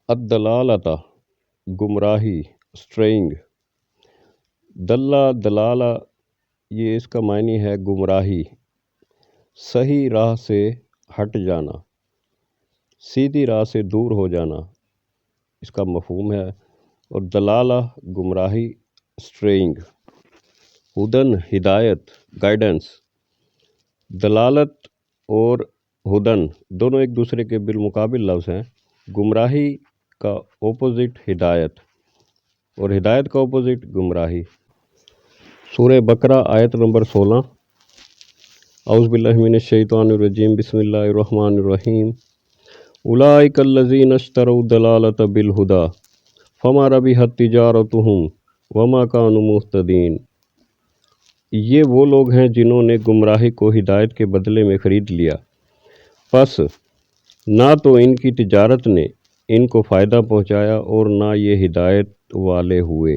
الدلالۃ گمراہی، اسٹرینگ. دلہ دلالہ یہ اس کا معنی ہے گمراہی، صحیح راہ سے ہٹ جانا، سیدھی راہ سے دور ہو جانا اس کا مفہوم ہے، اور دلالہ گمراہی، اسٹرینگ. ہدن ہدایت، گائیڈنس. دلالت اور ہدن دونوں ایک دوسرے کے بالمقابل لفظ ہیں. گمراہی کا اپوزٹ ہدایت اور ہدایت کا اپوزٹ گمراہی. سورہ بقرہ آیت نمبر 16. اعوذ باللہ من الشیطان الرجیم، بسم اللہ الرحمن الرحیم. اولئک الذین اشتروا الضلالۃ بالہدی فما ربحت تجارتہم وما کانوا مہتدین. یہ وہ لوگ ہیں جنہوں نے گمراہی کو ہدایت کے بدلے میں خرید لیا، پس نہ تو ان کی تجارت نے ان کو فائدہ پہنچایا اور نہ یہ ہدایت والے ہوئے.